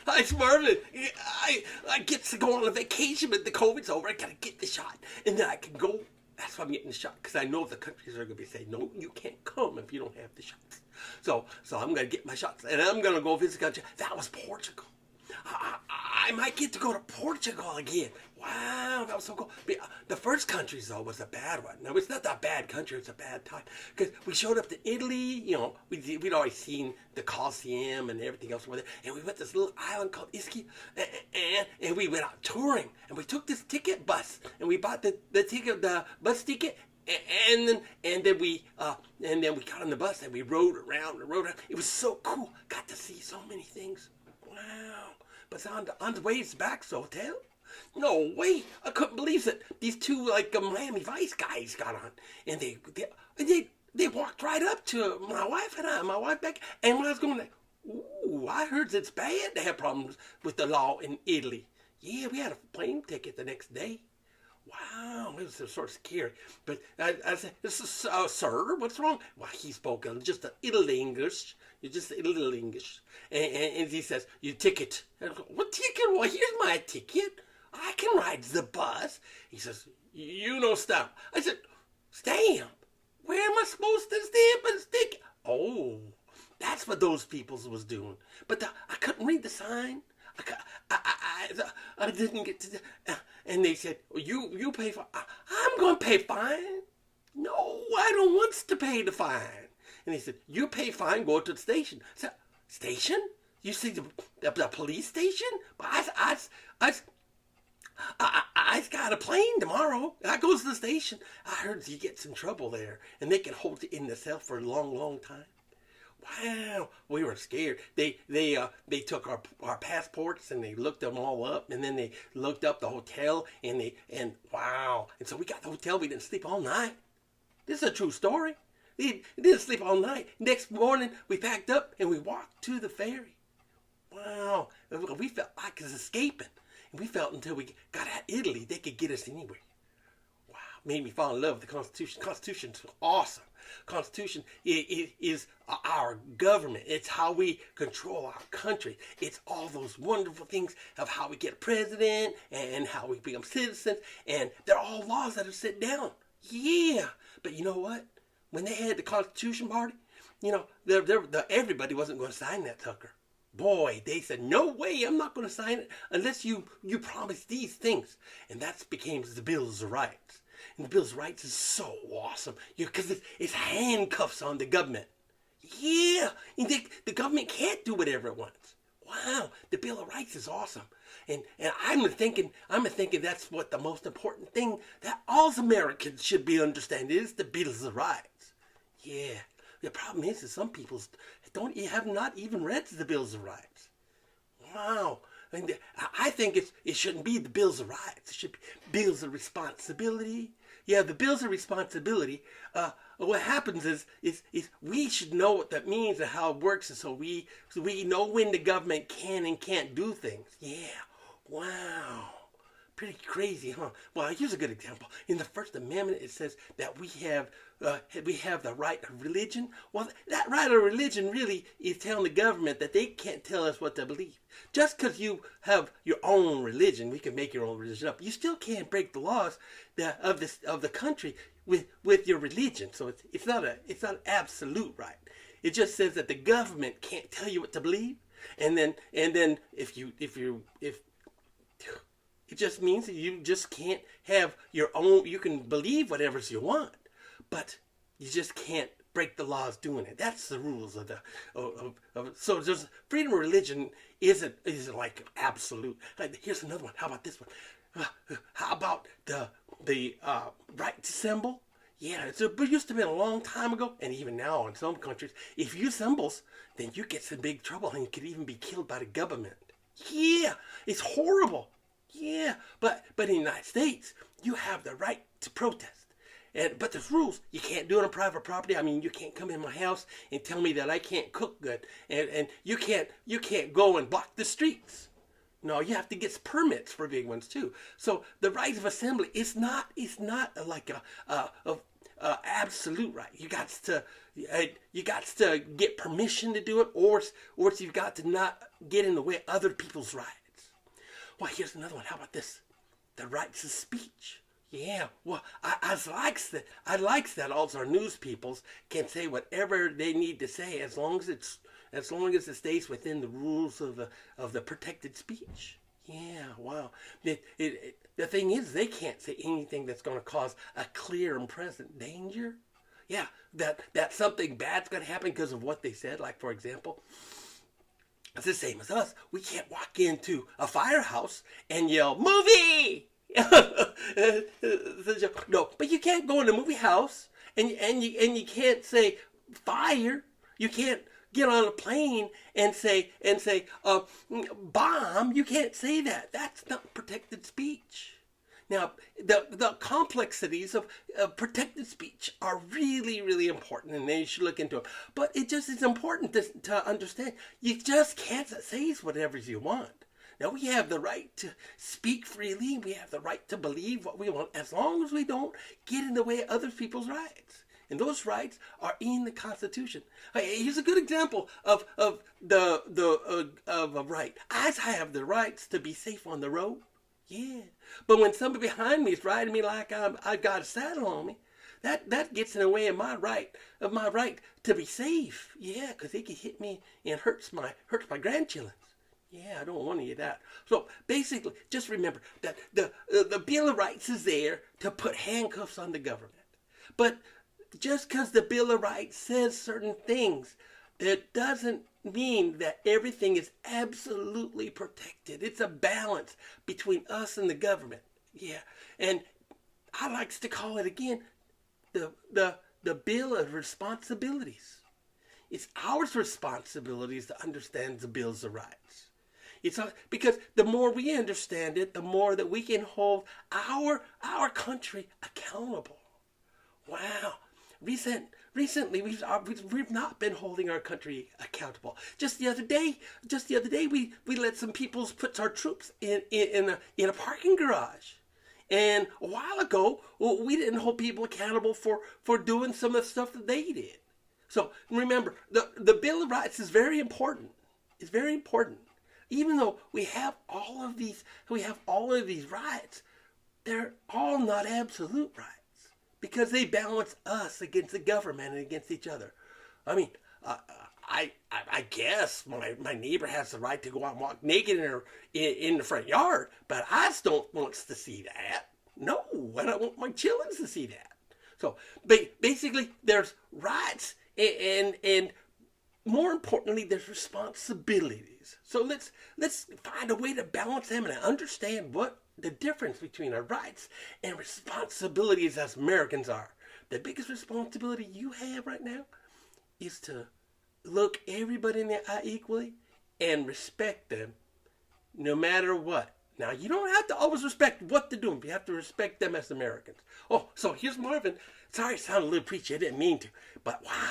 it's Marvin. I get to go on a vacation, but the COVID's over. I gotta get the shot, and then I can go. That's why I'm getting the shot, because I know the countries are gonna be saying, no, you can't come if you don't have the shots. So I'm gonna get my shots, and I'm gonna go visit the country. That was Portugal. I might get to go to Portugal again. Wow, that was so cool. But, the first countries, though, was a bad one. No, it's not that bad country. It's a bad time. Because we showed up to Italy. You know, we'd already seen the Colosseum and everything else over there. And we went to this little island called Ischia. And we went out touring. And we took this ticket bus. And we bought the bus ticket. And then we got on the bus and we rode around. It was so cool. Got to see so many things. Wow. But on the way back to the hotel, no way! I couldn't believe it. These two Miami Vice guys got on, and they walked right up to my wife and I. My wife back, and when I was going like, ooh, I heard it's bad to have problems with the law in Italy. Yeah, we had a plane ticket the next day. Wow, it was sort of scary. But I said, sir, what's wrong? Well, he spoke just a little English. Just a little English. And he says, your ticket. And I go, what ticket? Well, here's my ticket. I can ride the bus. He says, you no stamp. I said, stamp? Where am I supposed to stamp a stick? Oh, that's what those people was doing. But I couldn't read the sign. I didn't get to... and they said, well, you pay fine. I'm going to pay fine. No, I don't want to pay the fine. And he said, you pay fine, go to the station. I said, station? You see the police station? But I got a plane tomorrow. I goes to the station. I heard he gets in trouble there. And they can hold you in the cell for a long, long time. Wow, we were scared. They took our passports and they looked them all up, and then they looked up the hotel and wow. And so we got the hotel. We didn't sleep all night. This is a true story. We didn't sleep all night. Next morning we packed up and we walked to the ferry. Wow, we felt like us escaping, and we felt until we got out of Italy they could get us anywhere. Wow, made me fall in love with the Constitution. Constitution's awesome. Constitution is our government. It's how we control our country. It's all those wonderful things of how we get a president and how we become citizens. And they're all laws that are set down. Yeah. But you know what? When they had the Constitution Party, you know, everybody wasn't going to sign that sucker. Boy, they said, no way, I'm not going to sign it unless you promise these things. And that became the Bills of Rights. And the Bills of Rights is so awesome because it's handcuffs on the government. Yeah, the government can't do whatever it wants. Wow, the Bill of Rights is awesome. And I'm thinking that's what the most important thing that all Americans should be understanding is the Bills of Rights. Yeah, the problem is some people have not even read the Bills of Rights. Wow. I think it shouldn't be the Bills of Rights. It should be Bills of Responsibility. Yeah, the Bills of Responsibility. What happens is we should know what that means and how it works, and so we know when the government can and can't do things. Yeah, wow, pretty crazy, huh? Well, here's a good example. In the First Amendment, it says that we have the right of religion. Well, that right of religion really is telling the government that they can't tell us what to believe. Just because you have your own religion, we can make your own religion up. You still can't break the laws of the country with your religion. So it's not an absolute right. It just says that the government can't tell you what to believe, and then if it just means that you just can't have your own. You can believe whatever you want, but you just can't break the laws doing it. That's the rules of so there's freedom of religion isn't like absolute. Here's another one. How about this one? How about the right to assemble? Yeah, it used to be a long time ago, and even now in some countries, if you assembles, then you get some big trouble, and you could even be killed by the government. Yeah, it's horrible. Yeah, but in the United States, you have the right to protest. But there's rules. You can't do it on private property. I mean, you can't come in my house and tell me that I can't cook good, and you can't go and block the streets. No, you have to get permits for big ones too. So the right of assembly is not like absolute right. You got to get permission to do it, or you've got to not get in the way of other people's rights. Well, here's another one. How about this? The rights of speech. Yeah, well, I likes that. I likes that all our news peoples can say whatever they need to say as long as it stays within the rules of the protected speech. Yeah, wow. The thing is, they can't say anything that's going to cause a clear and present danger. Yeah, that something bad's going to happen because of what they said. Like, for example, it's the same as us. We can't walk into a firehouse and yell, "Movie!" No, but you can't go in a movie house and you can't say fire. You can't get on a plane and say bomb. You can't say that. That's not protected speech. Now, the complexities of protected speech are really, really important, and you should look into them. But it just is important to understand. You just can't say whatever you want. Now, we have the right to speak freely. We have the right to believe what we want, as long as we don't get in the way of other people's rights. And those rights are in the Constitution. Here's a good example of a right. I have the rights to be safe on the road. Yeah, but when somebody behind me is riding me like I've got a saddle on me, that gets in the way of my right to be safe. Yeah, because they can hit me and hurts my grandchildren. Yeah, I don't want any of that. So basically, just remember that the Bill of Rights is there to put handcuffs on the government. But just because the Bill of Rights says certain things, it doesn't mean that everything is absolutely protected. It's a balance between us and the government. Yeah, and I like to call it again the Bill of Responsibilities. It's our responsibilities to understand the Bills of Rights. It's because the more we understand it, the more that we can hold our country accountable. Wow. Recently, we've not been holding our country accountable. Just the other day, we let some people put our troops in a parking garage. And a while ago, we didn't hold people accountable for doing some of the stuff that they did. So remember, the Bill of Rights is very important. It's very important. Even though we have all of these rights, they're all not absolute rights. Because they balance us against the government and against each other. I mean, I guess my neighbor has the right to go out and walk naked in the front yard, but I just don't want to see that. No, I don't want my children to see that. So basically, there's rights and more importantly, there's responsibilities. So let's find a way to balance them and understand what the difference between our rights and responsibilities as Americans are. The biggest responsibility you have right now is to look everybody in the eye equally and respect them no matter what. Now, you don't have to always respect what they're doing. You have to respect them as Americans. Oh, so here's Marvin. Sorry, it sounded a little preachy. I didn't mean to. But wow.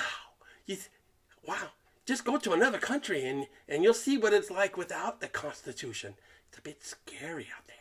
Just go to another country and you'll see what it's like without the Constitution. It's a bit scary out there.